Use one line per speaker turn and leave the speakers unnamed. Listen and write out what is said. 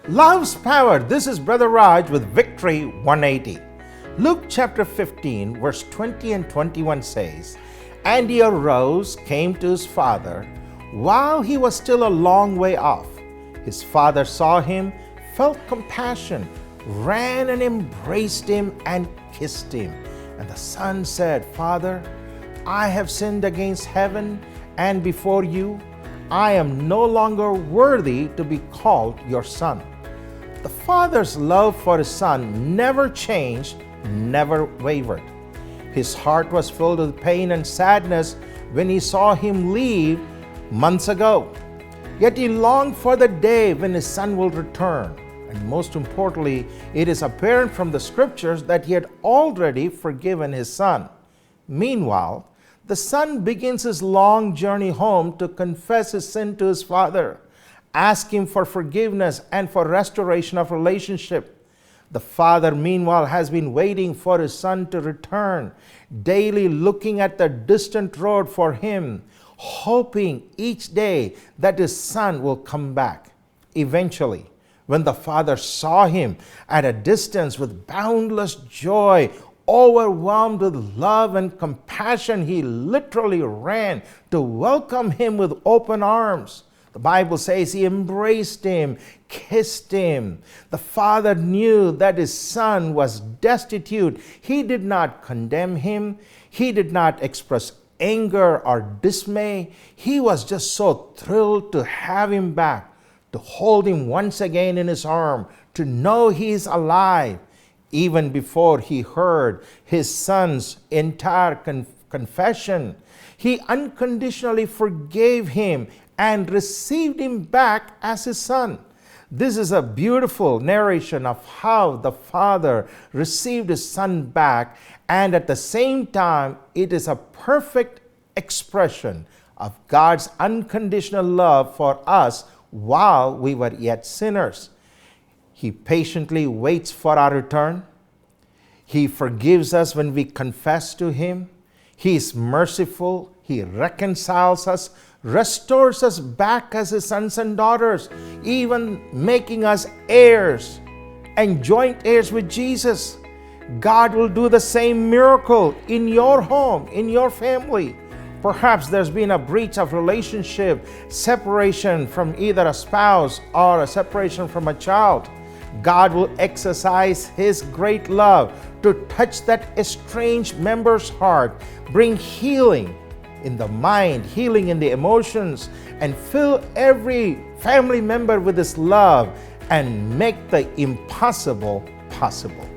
Love's power. This is Brother Raj with Victory 180. Luke chapter 15, verse 20 and 21 says, "And he arose, came to his father, while he was still a long way off. His father saw him, felt compassion, ran and embraced him and kissed him. And the son said, 'Father, I have sinned against heaven and before you. I am no longer worthy to be called your son.'" The father's love for his son never changed, never wavered. His heart was filled with pain and sadness when he saw him leave months ago. Yet he longed for the day when his son will return. And most importantly, it is apparent from the scriptures that he had already forgiven his son. Meanwhile, the son begins his long journey home to confess his sin to his father, ask him for forgiveness and for restoration of relationship. The father, meanwhile, has been waiting for his son to return, daily looking at the distant road for him, hoping each day that his son will come back. Eventually, when the father saw him at a distance with boundless joy, overwhelmed with love and compassion, he literally ran to welcome him with open arms. The Bible says he embraced him, kissed him. The father knew that his son was destitute. He did not condemn him. He did not express anger or dismay. He was just so thrilled to have him back, to hold him once again in his arm, to know he is alive. Even before he heard his son's entire confession, he unconditionally forgave him and received him back as his son. This is a beautiful narration of how the father received his son back, and at the same time, it is a perfect expression of God's unconditional love for us while we were yet sinners. He patiently waits for our return. He forgives us when we confess to him. He is merciful. He reconciles us, restores us back as his sons and daughters, even making us heirs and joint heirs with Jesus. God will do the same miracle in your home, in your family. Perhaps there's been a breach of relationship, separation from either a spouse or a separation from a child. God will exercise his great love to touch that estranged member's heart, bring healing in the mind, healing in the emotions, and fill every family member with his love and make the impossible possible.